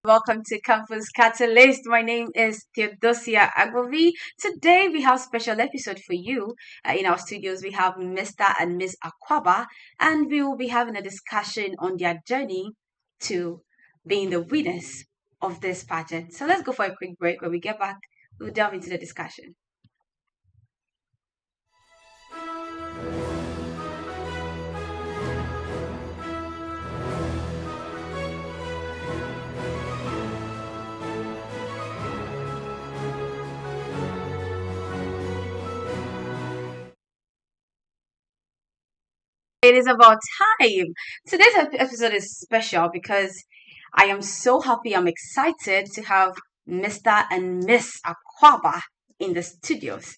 Welcome to Campus Catalyst. My name is Theodosia Agbovi. Today we have special episode for you. In our studios, we have Mr. and Miss Akwaaba, and we will be having a discussion on their journey to being the winners of this pageant. So let's go for a quick break. When we get back, we'll delve into the discussion. It is about time. Today's episode is special because I am so happy, I'm excited to have Mr. and Miss Akwaaba in the studios.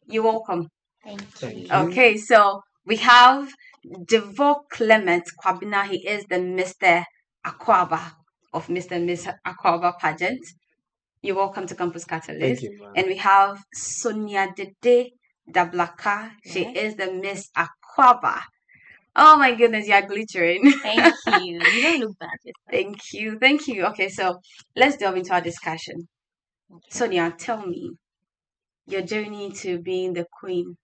You're welcome. Thank you. Okay, so we have Devo Clement Kwabina. He is the Mr. Akwaaba of Mr. and Miss Akwaaba pageant. You're welcome to Campus Thank Catalyst. you, ma'am. And we have Sonia Dede Dablaka. She Yes. is the Miss Akwaaba. Oh my goodness, you're glittering. Thank you. You don't look bad. Thank you. Thank you. Okay, so let's delve into our discussion. Okay. Sonia, tell me your journey to being the queen.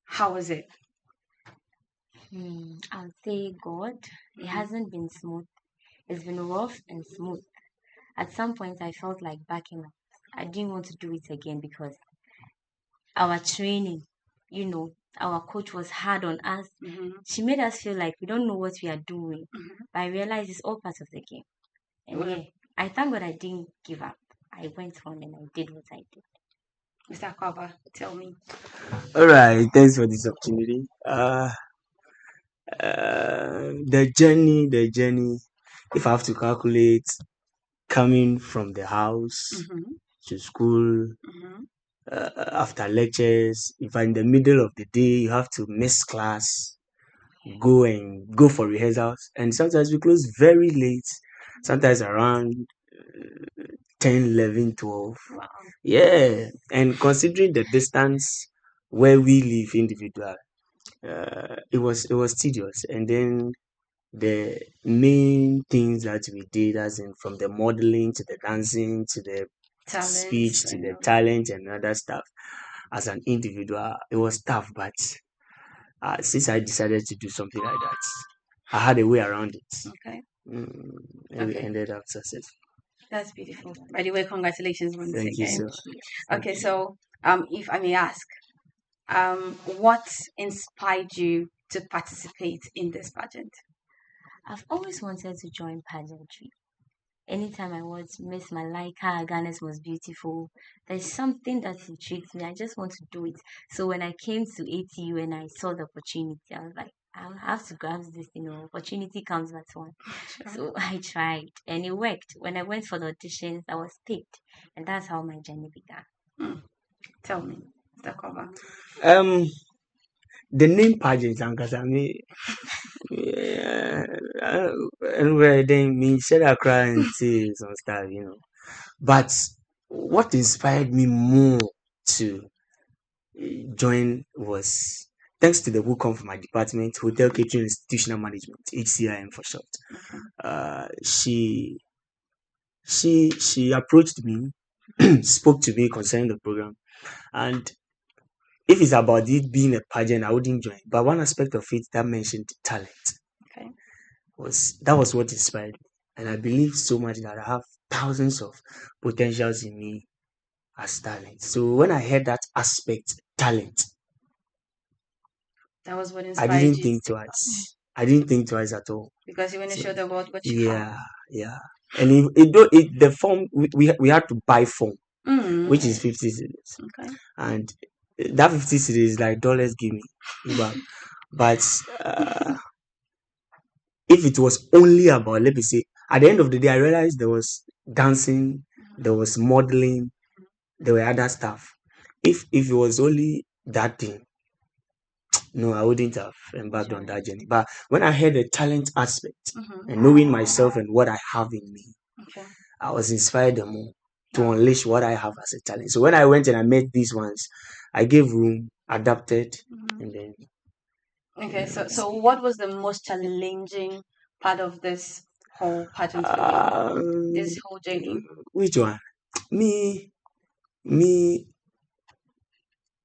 How was it? I'll say God. It hasn't been smooth. It's been rough and smooth. At some point, I felt like backing up. I didn't want to do it again because our training, our coach was hard on us. Mm-hmm. She made us feel like we don't know what we are doing. Mm-hmm. But I realized it's all part of the game. And yeah, I thank God I didn't give up. I went on and I did what I did. Mr. Akwaaba, tell me. All right, thanks for this opportunity. The journey. If I have to calculate, coming from the house Mm-hmm. to school, Mm-hmm. after lectures, if I'm in the middle of the day, you have to miss class, go for rehearsals, and sometimes we close very late. Sometimes around 10, 11, 12. Wow. Yeah, and considering the distance where we live individual, it was tedious. And then the main things that we did, as in from the modeling to the dancing to the speech to the talent and other stuff, as an individual, it was tough. But since I decided to do something like that, I had a way around it. Okay. And we Okay. ended up successful. That's beautiful. By the way, congratulations once Thank you, again. sir. Okay, so if I may ask, what inspired you to participate in this pageant? I've always wanted to join pageantry. Anytime I watch Miss Malaika, Ghana's Most Beautiful, there's something that intrigues me. I just want to do it. So when I came to ATU and I saw the opportunity, I was like, I have to grab this, opportunity comes at one. So I tried and it worked. When I went for the auditions, I was picked. And that's how my journey began. Tell me, Mr. Akwaaba. The name pageant, Ankasami, and then me said Accra and say some stuff, But what inspired me more to join was thanks to the who come from my department, Hotel Catering Institutional Management, HCIM for short. She approached me, spoke to me concerning the program, and if it's about it being a pageant, I wouldn't join. But one aspect of it that mentioned talent Okay. was what inspired me. And I believe so much that I have thousands of potentials in me as talent. So when I heard that aspect, talent, That was what I inspired didn't you. think twice. I didn't think twice at all. Because you want to show the world what you have. Yeah. And the form we had to buy form, which is 50 cedis. Okay. And that 50 cedis is like dollars give me. But if it was only about, let me say, at the end of the day, I realized there was dancing, there was modeling, there were other stuff. If it was only that thing, no, I wouldn't have embarked on that journey. But when I heard the talent aspect and knowing myself and what I have in me, I was inspired the more to unleash what I have as a talent. So when I went and I met these ones, I gave room, adapted, and then. Okay, so what was the most challenging part of this whole pageant for you? This Um, whole journey. which one? Me, me,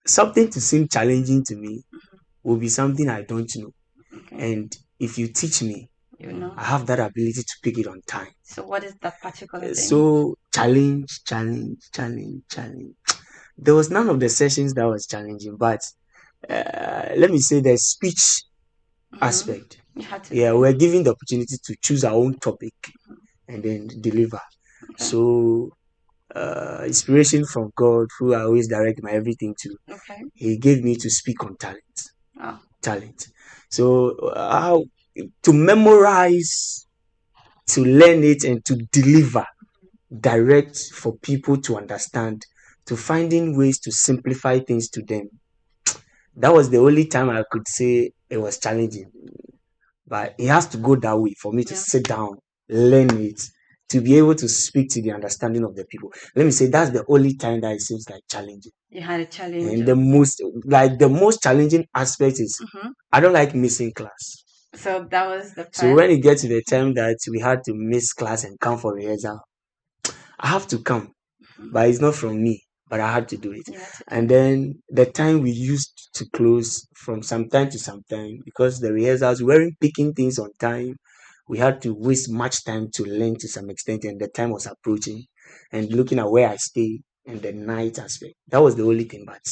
something to seem challenging to me will be something I don't know. Okay. And if you teach me, You know. I have that ability to pick it on time. So what is that particular thing? So challenge. There was none of the sessions that was challenging, but let me say the speech aspect. You had to. Yeah, we're given the opportunity to choose our own topic and then deliver. Okay. So inspiration from God, who I always direct my everything to, Okay. He gave me to speak on talent. Oh. Talent. So how to memorize, to learn it, and to deliver direct for people to understand, to finding ways to simplify things to them. That was the only time I could say it was challenging. But it has to go that way for me to sit down, learn it, to be able to speak to the understanding of the people. Let me say that's the only time that it seems like challenging. You had a challenge. And the most challenging aspect is I don't like missing class. So that was the So part. when it gets to the time that we had to miss class and come for rehearsal, I have to come, but it's not from me, but I had to do it. And then the time we used to close from some time to some time because the rehearsals we weren't picking things on time. We had to waste much time to learn to some extent, and the time was approaching. And looking at where I stay and the night aspect, that was the only thing. But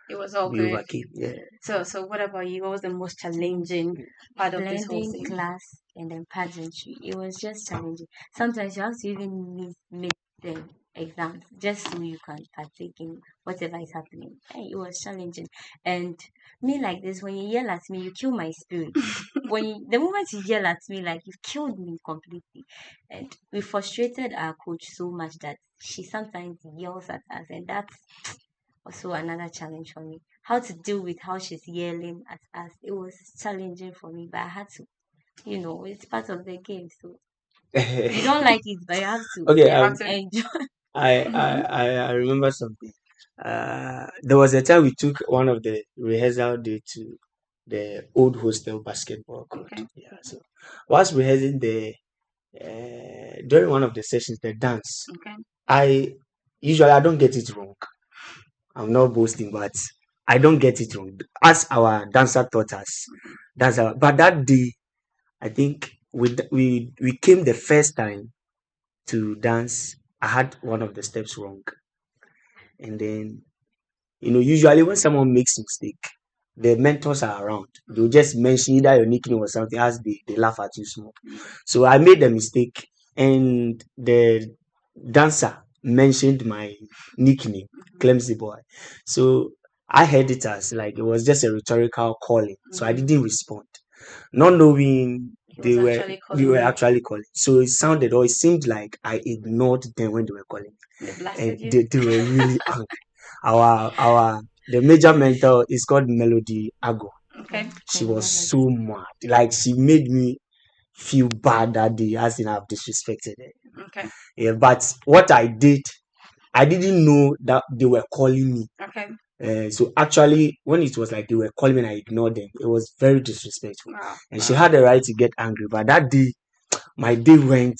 it was all we good. overcame. Yeah. So what about you? What was the most challenging part of this whole Blending thing? class and then pageantry, it was just challenging. Sometimes you have to even make the exams just so you can partake in whatever is happening. Hey, it was challenging. And me like this, when you yell at me, you kill my spirit. The moment you yell at me, like you've killed me completely. And we frustrated our coach so much that she sometimes yells at us, and that's also another challenge for me. How to deal with how she's yelling at us. It was challenging for me, but I had to, it's part of the game. So you don't like it, but you have to Okay. enjoy. I remember something. There was a time we took one of the rehearsal day to the old hostel basketball court. Okay. Yeah. So whilst rehearsing during one of the sessions, the dance, Okay. I don't get it wrong. I'm not boasting, but I don't get it wrong. As our dancer taught us, but that day, I think we came the first time to dance. I had one of the steps wrong, and then usually when someone makes mistake, the mentors are around. They'll just mention either your nickname or something as they laugh at you small. So I made the mistake, and the dancer mentioned my nickname, Clemsy Boy. So I heard it as like it was just a rhetorical calling. So I didn't respond, not knowing we were actually calling. So it sounded or it seemed like I ignored them when they were calling, They and blasted you. they were really angry. Our the major mentor is called Melody Ago. Okay. She was so mad. Like she made me feel bad that day, as in I've disrespected her. Okay. Yeah, but what I did, I didn't know that they were calling me. Okay. So actually, when it was like they were calling me and I ignored them, it was very disrespectful. Wow. And she had the right to get angry. But that day, my day went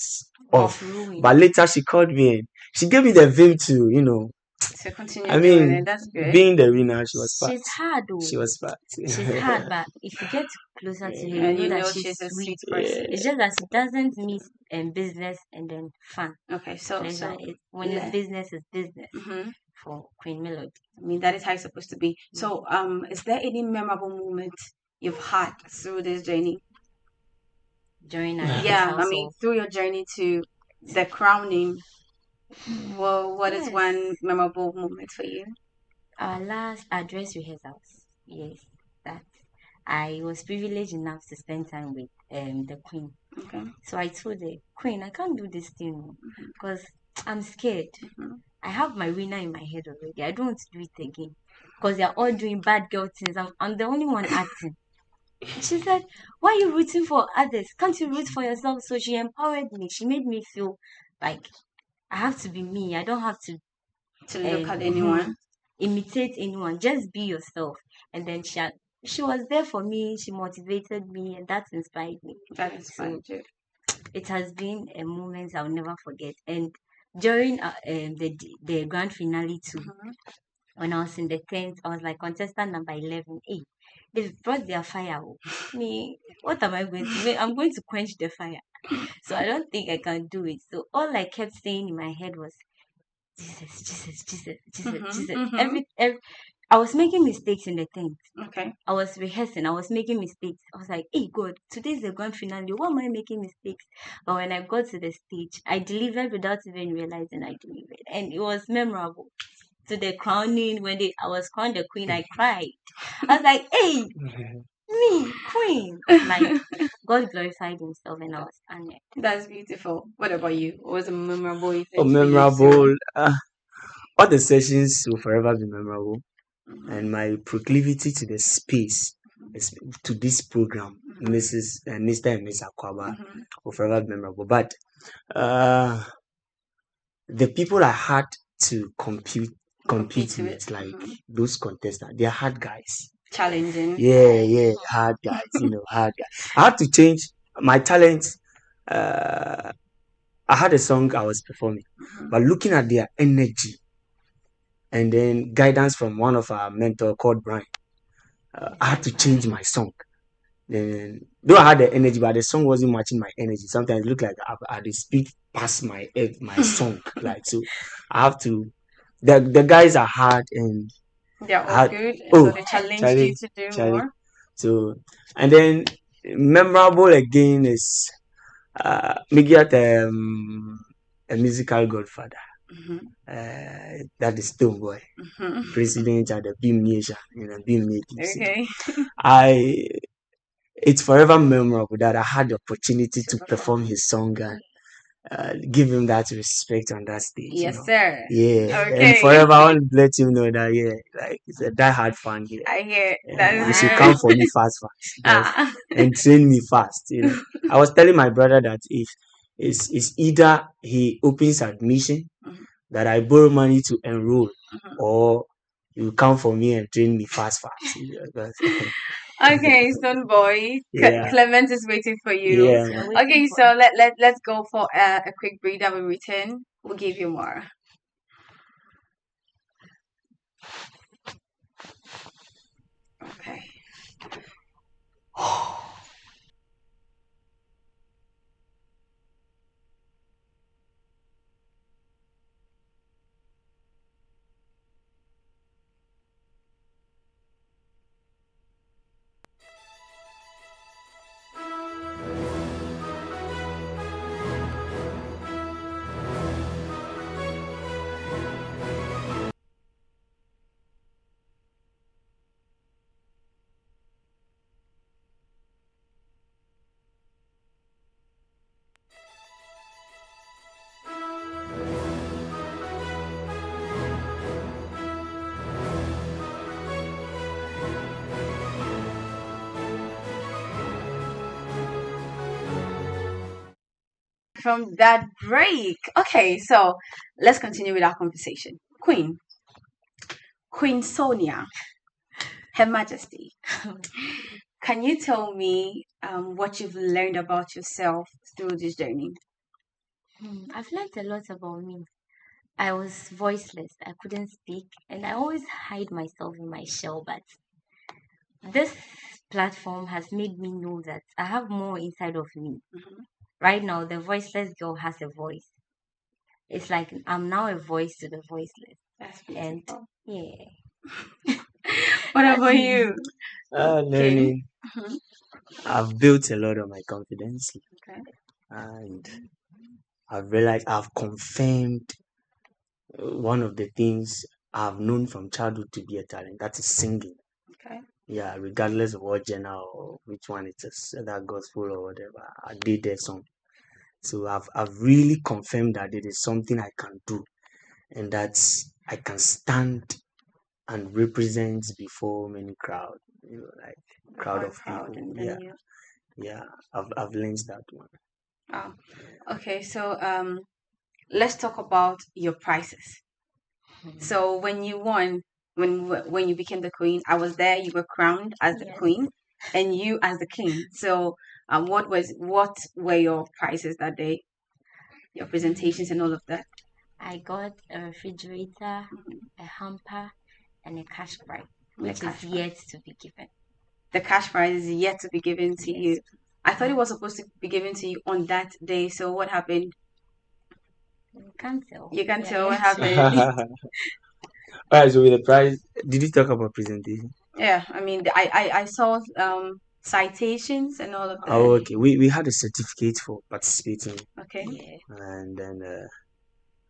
off. Ruined. But later she called me and she gave me the vim to, So continue I doing it. mean, That's good. being the winner, she was fat. She's hard though. She was fat. She's hard, but if you get closer to her, And you you know know that she's she's a sweet. sweet person. It's just that she doesn't miss business and then fun. Okay. So Pleasure is when it's business is business for Queen Melody. I mean, that is how it's supposed to be. So, is there any memorable moment you've had through this journey? During our Yeah, I mean, rehearsal. through your journey to the crowning. Well, what is Yes. one memorable moment for you? Our last address rehearsals. Yes, that I was privileged enough to spend time with the Queen. Okay. So I told her, Queen, I can't do this thing because I'm scared. I have my winner in my head already. I don't want to do it again because they're all doing bad girl things. I'm the only one acting. She said, why are you rooting for others? Can't you root for yourself? So she empowered me. She made me feel like I have to be me. I don't have to look at anyone. imitate anyone. Just be yourself. And then she was there for me. She motivated me, and that inspired me. That inspired you. it has been a moment I'll never forget. And during the grand finale too, when I was in the tent, I was like contestant number 11. Hey, they've brought their fire. Oh. Me, what am I going to do? I'm going to quench the fire. So I don't think I can do it. So all I kept saying in my head was Jesus, Jesus, Jesus, Jesus, Jesus. Every I was making mistakes in the tent. Okay. I was rehearsing, I was making mistakes. I was like, hey God, today's the grand finale. Why am I making mistakes? But when I got to the stage, I delivered without even realizing I delivered. And it was memorable. To the crowning, I was crowned the queen, I cried. I was like, hey, me, queen. Like God glorified himself and I was honored. That's beautiful. What about you? What was a memorable Oh, event for you too? memorable. All the sessions will forever be memorable, and my proclivity to the space, to this program, Mrs. and Mr. and Miss Akwaaba, will forever be memorable. But the people I had to compete with, like those contestants, they are hard guys. Challenging. Yeah, hard guys. Hard guys. I had to change my talent. I had a song I was performing, but looking at their energy and then guidance from one of our mentor called Brian, I had to change my song. Then, though I had the energy, but the song wasn't matching my energy. Sometimes it looked like I had speed past my song. Like, so, I have to. The guys are hard and They're all hard. good. So Oh, they challenged you Charlie, to do Charlie. more. So, and then memorable again is making out a musical godfather. That is Stone Boy, president at the Beam Nation, Beam Natives. Okay. It's forever memorable that I had the opportunity to perform his song and give him that respect on that stage. Yes, sir. Yeah, and Okay. forever I want to let him know that like it's a die-hard fan here. I hear that You is should very come for me fast, ah. and train me fast. I was telling my brother that if it's either he opens admission, that I borrow money to enroll, or you come for me and train me fast. Okay, Stone Boy. Yeah, Clement is waiting for you. yeah, We're man. waiting Okay, for so let's go for a quick breather. When we return, we'll give you more. Okay. From that break. Okay, so let's continue with our conversation. Queen Sonia, Her Majesty. Can you tell me what you've learned about yourself through this journey? I've learned a lot about me. I was voiceless. I couldn't speak, and I always hide myself in my shell. But this platform has made me know that I have more inside of me. Right now, the voiceless girl has a voice. It's like I'm now a voice to the voiceless. That's And beautiful. yeah, What that's about me. you? Learning. Mhm. I've built a lot of my confidence, Okay. and I've realized I've confirmed one of the things I've known from childhood to be a talent. That is singing. Okay. Yeah, regardless of what genre or which one it is, that gospel or whatever, I did that song. So I've really confirmed that it is something I can do, and that I can stand and represent before many crowd, like crowd of Crowd people. and Yeah, you. yeah. I've learned that one. Oh. Okay, so let's talk about your prices. So when you won, when you became the queen, I was there. You were crowned as the Yes. queen, and you as the king. So What were your prizes that day? Your presentations and all of that. I got a refrigerator, a hamper, and a cash prize, The which is cash prize. yet to be given. The cash prize is yet to be given to Yes. you. I thought it was supposed to be given to you on that day. So what happened? You can't tell. You can We are tell what yet to. happened. Alright, so with the prize, did you talk about presentation? Yeah, I mean, I saw citations and all of Oh, that. okay. We had a certificate for participating, Okay. Yeah. and then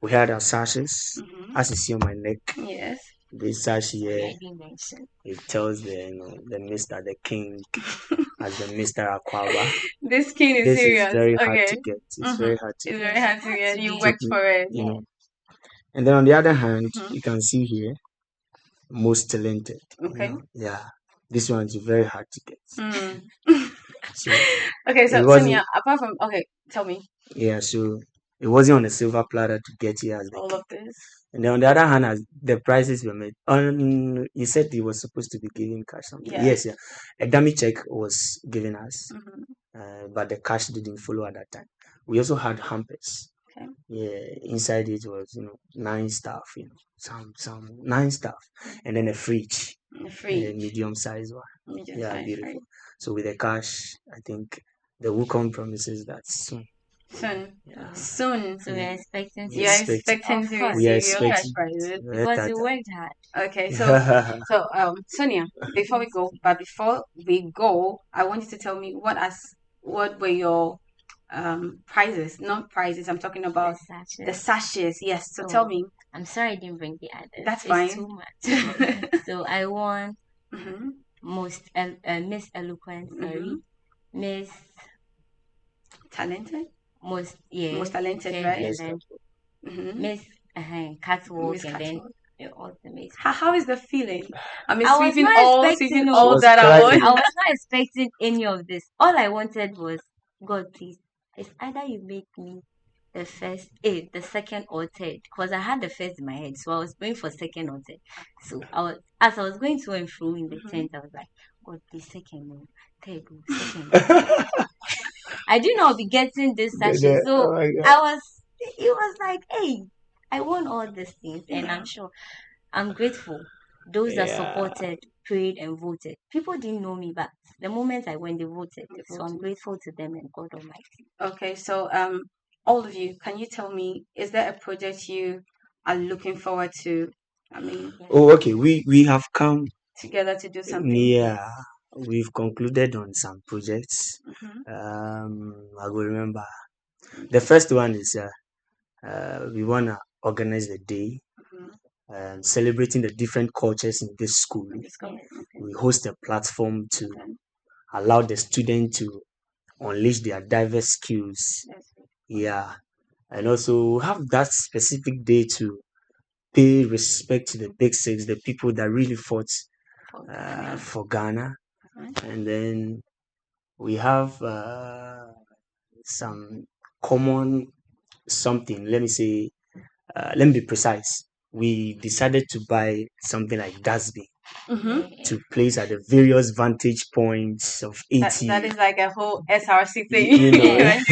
we had our sashes, Mm-hmm. as you see on my neck. Yes. This sash Sorry, here, I didn't mention. it tells the Mr. the King as the Mr. Akwaaba. This skin is This is serious. very hard Okay. to get. It's Mm-hmm. very hard to It's get. very Yes, hard it to had get. to You be. worked for it. You Yes. know. And then on the other hand, Mm-hmm. you can see here, most talented. Okay. Yeah. This one's very hard to get. Mm. So Okay, it so wasn't. Sonia, apart from okay, tell me Yeah. So it wasn't on a silver platter to get here as the all king. of this. And then on the other hand, as the prices were made, you said it was supposed to be given cash something. Yeah. Yes, yeah. A dummy check was given us, Mm-hmm. but the cash didn't follow at that time. We also had hampers. Okay. Yeah, inside it was nine stuff, some nine stuff, and then a fridge, The a fridge, medium size one. medium Yeah, size, right? beautiful. So with the cash, I think the Wukong promises that soon. Soon, Yeah, soon. So we're yeah. expecting We to You're receive. expect expecting Of to course. we are receive your cash expecting prizes. Because that. you worked hard. Okay, so Sonia, before we go, but before we go, I want you to tell me what were your prizes, not prizes. I'm talking The about the sachets. sachets. Yes. So tell Oh, me. I'm sorry I didn't bring the others. That's It's too fine. much. So I won Mm-hmm. Miss Eloquent, Mm-hmm. sorry. Miss Talented, Most, yeah, most talented, third, right? and Yes, then Mm-hmm. Miss Catwalk, Miss and then Catwalk. the ultimate. How is the feeling? I mean, I was not sweeping expecting. she all Oh, was that God, award. I crying. was not expecting any of this. All I wanted was, God, please. It's either you make me the second or third, because I had the first in my head, so I was going for second or third. So as I was going to and fro in the Mm-hmm. tent, I was like, God, please, second, no, third, no, second, no, third. I do not be getting this sachet, Oh so my God. I was. It was like, hey, I won all these things, and Yeah. I'm sure I'm grateful. Those that Yeah. supported, prayed, and voted. People didn't know me, but the moment I went, they voted. The So I'm voting. grateful to them and God Almighty. Okay, so all of you, can you tell me, is there a project you are looking forward to? I mean, Yes. Oh, okay. We have come. together to do something. Yeah, we've concluded on some projects. Mm-hmm. I will remember. The first one is we wanna organize the day, Mm-hmm. celebrating the different cultures in this school. Let's go. Yes. Okay. We host a platform to Okay. allow the student to unleash their diverse skills. Yes. Yeah, and also have that specific day to pay respect to the big six, the people that really fought For Ghana. for Ghana. Right? And then we have some common something. Let me say, let me be precise. We decided to buy something like Dasby Mm-hmm. Yeah. to place at the various vantage points of That 80. is like a whole SRC thing. You know, Yes.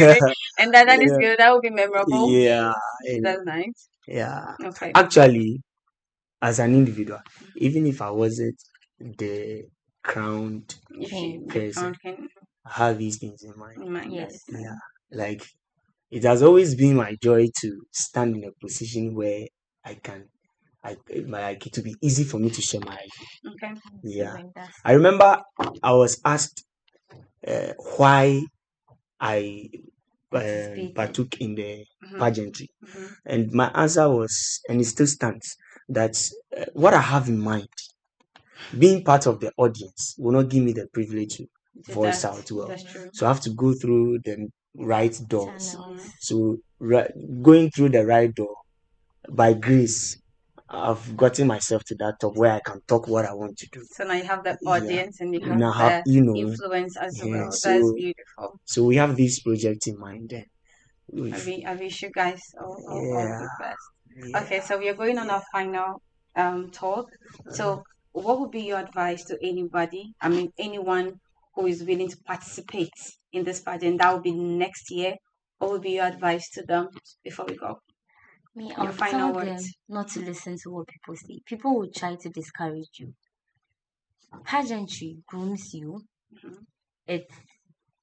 And that is yeah, good. That would be memorable. yeah, That's nice. yeah. Okay. Actually, as an individual, even if I wasn't the crowned If you King. the person, crown can I have these things in mind. mind, Yes. that's Yeah, fine. like it has always been my joy to stand in a position where I can, like it will be easy for me to share my idea. Okay. Yeah, Even that's I remember I was asked why I participated. partook in the Mm-hmm. pageantry, Mm-hmm. and my answer was, and it still stands, that what I have in mind, being part of the audience, will not give me the privilege to voice That out well. that's true. So I have to go through the right doors. Channels. So going through the right door, by grace, I've gotten myself to that top where I can talk what I want to do. So now you have the Yeah. audience and you have Now have the influence as yeah, well. That's so beautiful. we have this project in mind then. I wish you guys all Yeah, the best. Okay, yeah, so we are going on yeah. our final talk. So what would be your advice to anybody? I mean anyone who is willing to participate in this pageant? That will be next year. What would be your advice to them before we go? Me, Your I'll final tell them words. not to listen to what people say. People will try to discourage you. Pageantry grooms you. Mhm. It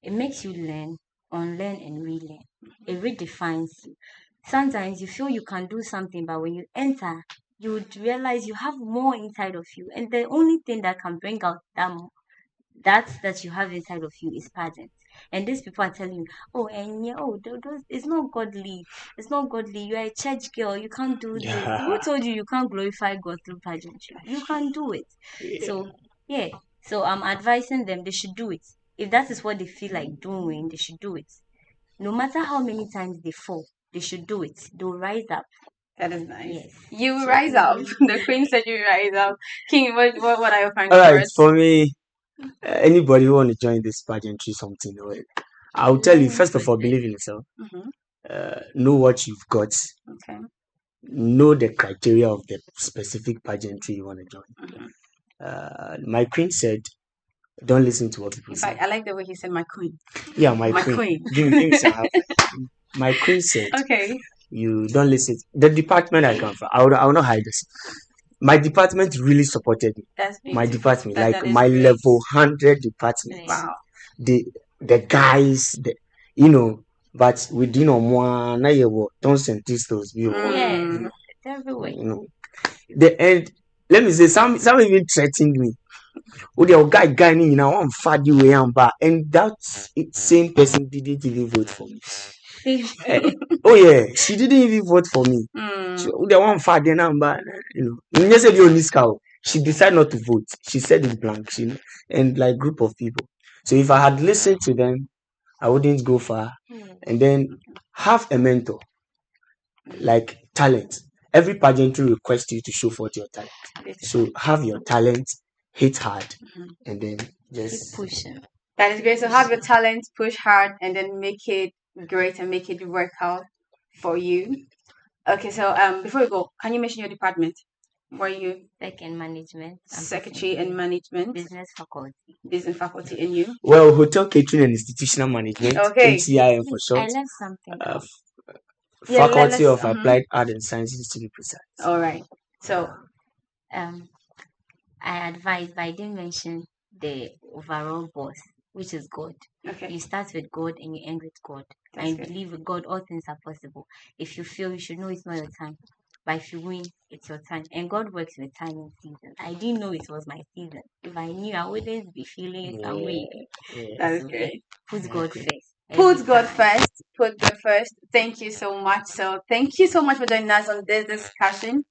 it makes you learn, unlearn, and relearn. It redefines you. Sometimes you feel you can do something, but when you enter, you would realize you have more inside of you, and the only thing that can bring out that you have inside of you is pageant. And these people are telling you, oh, and yeah, oh, it's not godly. It's not godly. You are a church girl. You can't do this. Who Yeah. told you you can't glorify God through pageantry? You can do it. Yeah. So, yeah. So I'm advising them they should do it. If that is what they feel like doing, they should do it. No matter how many times they fall, they should do it. They'll rise up. That is nice. Yes. You will So, rise up. The queen said you rise up. King, what are your All final right. words? For me, anybody who want to join this pageantry something, well, I'll tell you learn first of with all, it. believe in yourself. Hmm. Know what you've got. Okay. Know the criteria of the specific pageantry you want to join. Hmm. My queen said, "Don't listen to what people In say." fact, I like the way he said my queen. Yeah, my My queen. queen. Give me some half. My queen said, Okay. "You don't listen." The department I come from, I will not hide this. My department really supported me. That's My beautiful. department, That like that is my great. level 100 department, Yeah. Wow. the guys, you know, but within one, na yewo, don't scientists those Yes. Mm. It's everywhere. you know. The end. Let me say, some even threatened me. Oh, the guy ni na one fadi way and back, and that same person didn't even vote for me. Same Eh, thing. oh yeah, she didn't even vote for me. Mm. So the one fadi number, you know, said you only scout. She decided not to vote. She said it blank. And like group of people. So if I had listened to them, I wouldn't go far. Yes. And then have a mentor, like talent. Every pageantry requests you to show forth your talent. Beautiful. So have your talent, hit hard, Mhm. and then Keep just pushing. That is great. So have your talent, push hard, and then make it great and make it work out for you. Okay, so before we go, can you mention your department? Were you Tech and management and secretary and management, business faculty. business faculty, and you? well, hotel catering and institutional management, Okay. HCIM for Please, I short, left something uh, out. Yeah, Faculty let's. of Applied Art and Sciences to be precise. All right. So Um, I advise, but I didn't mention the overall boss, which is God. okay, You start with God and you end with God. that's And good. believe with God, all things are possible. If you fail, you should know it's not your time. But if you win, it's your time. And God works with time and season. I didn't know it was my season. If I knew, I wouldn't be feeling some Yeah, way. yeah. That is So yeah, great. put God Okay. first. Every Put God time. first. Put God first. Thank you so much. So thank you so much for joining us on this discussion.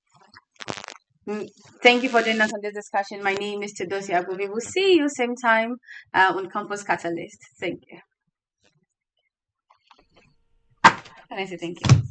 Mm, Thank you for joining us on this discussion. My name is Tedosi Agobi. We'll see you same time on Campus Catalyst. Thank you. Can I say thank you?